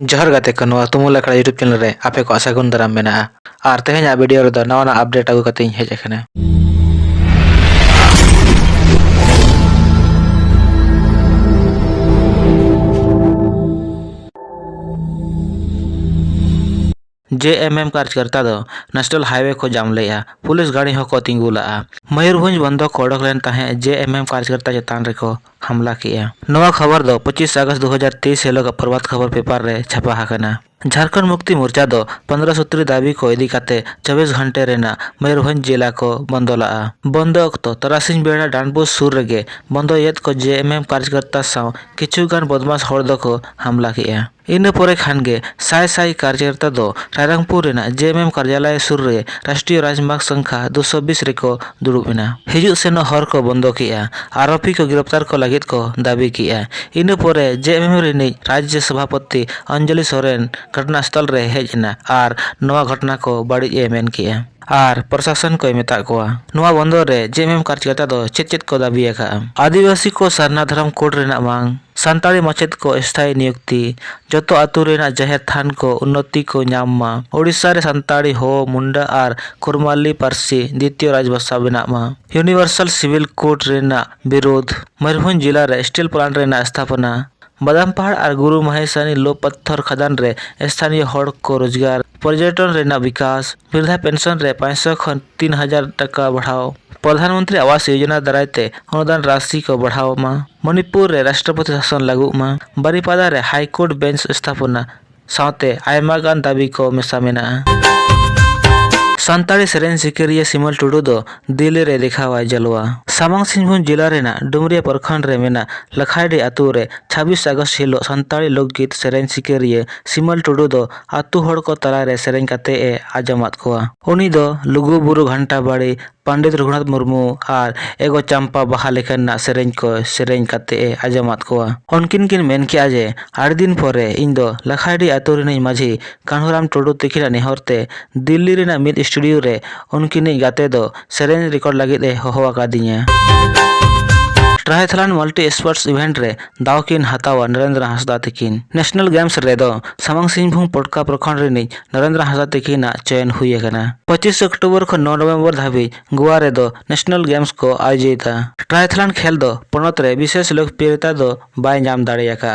जोहर गाते को नवा तुमुल अखड़ा यूट्यूब चैनल रे आपे को सागुन दाराम मेना और तेहेᱧ वीडियो रे नवा अपडेट आगु कते हेज अखना। JMM कार्यकर्ता दो नेशनल हाईवे को जाम लेया पुलिस गाड़ी को तिंगुला मयूरभंज बंद को ओडक लेन ताहे JMM कार्यकर्ता चेतान रे को हमला किया। नवा खबर दो 25 अगस्त 2023 हेलोग प्रभात खबर पेपर रे छपा हकना। झारखंड मुक्ति मोर्चा दो 15 सूत्री दाबी को इदी काते 24 घंटे रेना मयूरभंज जिला को बंदोला बंद अक्तो तरासिन बेड़ा डानपुर सुर रेगे बंदो येत को JMM कार्यकर्ता साव किछुगान बदमाश हर दो को हमला किया। इन पोरे खानगे साय साय कार्यकर्ता दो रायरंगपुर रेना JMM कार्यालय सुर रे राष्ट्रीय राजमार्ग संख्या 220 रे को दुड़ुबना हिजु सेनो हर को बंदो किया। आरोपी को गिरफ्तार को लगित को दाबी किया। इन पोरे JMM रेनी राज्य सभापति अंजलि सोरेन घटनास्थल रे हेजना और नवा घटना को बड़ी मेन किया और प्रशासन को मेता को नवा बंदो रे JMM कार्यकर्ता दो चेत को दाबी आदिवासी को सरना धर्म कोड रेना मांग संताली मचेद को स्थायी नियुक्ति जतो आतु रेना जाहेर थान को उन्नति को नामा ओडिशा रे संताली हो मुंडा और कुरमाली पारसी द्वितीय राजभाषा बना मा यूनिवर्सल सिविल कोड रेना विरोध मयूरभंज जिला रे स्टील प्लांट रेना स्थापना बादाम पहाड़ और गुरु महेशानी लो पत्थर खदान रे स्थानीय हड़ को रोजगार पर्यटन रेना विकास वृद्धा पेंशन रे 500 खन 3000 टका बढ़ाओ प्रधानमंत्री आवास योजना दरायते अनुदान राशि को बढ़ाओ मा मणिपुर रे राष्ट्रपति शासन लागू मा बारीपादा रे हाईकोर्ट बेंच स्थापना साथे आयमागान दाबी को मेसा मेना संताली सेरेन सिकेरिया सिमल टुडू दो दिल्ली रे दिखावा जलवा सामांग सिंहभूम जिला रेना डुमरिया प्रखंड रे मेना लखाईडी आतु रे 26 अगस्त हिलो संताली लोकगीत सेरेन सिकेरिया सिमल टुडू दो आतु हड़ को तला रे सेरेन काते ए आजमात कोआ उनी दो लुगु बुरु घंटा बाड़ी पंडित रघुनाथ मुर्मू और एगो चंपा बहा लेखन ना सेरेन को सेरेन काते ए आजमात कोआ उनकिन किन मेन किया जे 8 दिन परे इन दो लखाईडी आतु रे माझी कान्हुराम टुडू तिकिना नेहरते दिल्ली रेना मिद स्टूडियो रे उनकिन गाते दो सेरेन रिकॉर्ड लगित ए होवा Qadian triathlon multi sports event रे दावकिन हतावा नरेंद्र हांसदा तकिन नेशनल गेम्स रे दो सामांग सिंहभूम पटका प्रखंड रे नरेंद्र हांसदा तकिना चयन हुई है 25 अक्टूबर को 9 नवंबर धाबी गोवा रे दो नेशनल गेम्स को आयोजित ट्रायथलन खेल दो पनत रे विशेष लोकप्रियता दो बाय नाम दाड़ियाका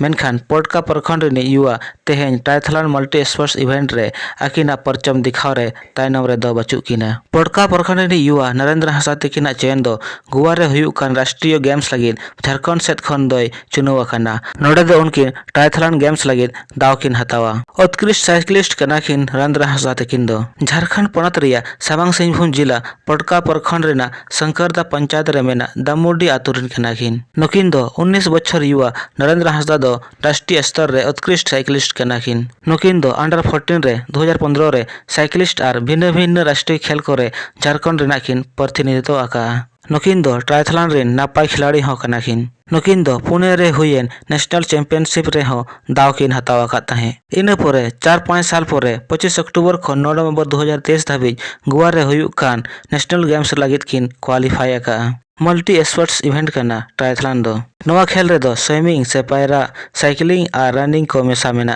मेनखान पटका प्रखंड रे युवा तेहेन ट्रायथलन मल्टी स्पोर्ट्स इवेंट रे आकिना परचम दिखाव रे तायनम रे दो बचु किना पटका प्रखंड रे युवा नरेंद्र हांसदा तकिना चयन दो गोवा रे हुयु कान राष्ट्रीय गेम्स लगिन झारखंड सेट खन दय चुनाव अखना नोडे दो उनकिन ट्रायथलन गेम्स लगिन दावकिन हतावा उत्कृष्ट साइक्लिस्ट कनाकिन नरेंद्र हांसदा तकिन दो झारखंड पनत रिया सामांग सिंहभूम जिला पटका प्रखंड रेना शंकरदा पंचायत रे मेना दामुडी आतुरिन कनाकिन नुकिन दो 19 बछर युवा नरेंद्र हांसदा दो राष्ट्रीय स्तर रे उत्कृष्ट साइक्लिस्ट कनाकिन नुकिन दो अंडर 14 रे 2015 रे साइक्लिस्ट और भिन्न भिन्न राष्ट्रीय खेल करे झारखंड रेना किन प्रतिनिधित्व आका नुकिन दो ट्रायथलन रे नापाय खिलाड़ी हो कनाकिन नुकिन दो पुणे रे हुयेन नेशनल चैंपियनशिप रे हो दावकिन हतावा काता है इन पोरे 4-5 साल पोरे 25 अक्टूबर को 9 नवंबर 2023 धाबी गोवा रे हुयु कान नेशनल गेम्स लगित किन क्वालिफाई का मल्टी स्पोर्ट्स इवेंट करना ट्रायथलन दो नवा खेल रे दो स्विमिंग से पायरा साइकिलिंग और रनिंग को मेसा मेना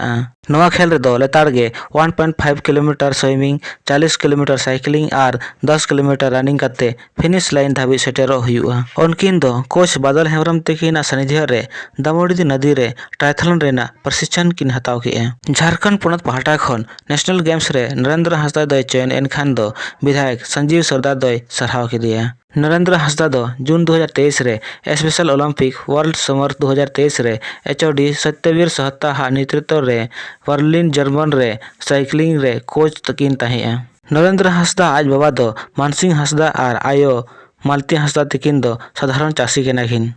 नवा खेल रे दो लेताड़गे 1.5 किलोमीटर स्विमिंग 40 किलोमीटर साइकिलिंग और 10 किलोमीटर रनिंग करते फिनिश लाइन धाबी सेटेरो हुआ उनकिन दो कोच बादल हेमरम तकिना सानिध्य रे दामोडी नदी रे ट्रायथलन रेना प्रशिक्षण किन हताव के झारखंड पनत पहाटा खन नेशनल गेम्स रे नरेंद्र हांसदा दय चयन एनखान दो विधायक संजीव सरदार दय सरहाव के दिया नरेंद्र हांसदा दो जून 2023 रे स्पेशल ओलंपिक वर्ल्ड समर 2023 रे HOD सत्यवीर सहता हा नेतृत्व रे बर्लिन जर्मन रे साइकिलिंग रे कोच तकिन ताहे नरेंद्र हांसदा आज बाबा दो मानसिंह हांसदा और आयो मालती हांसदा तकिन दो साधारण चासी के नाकिन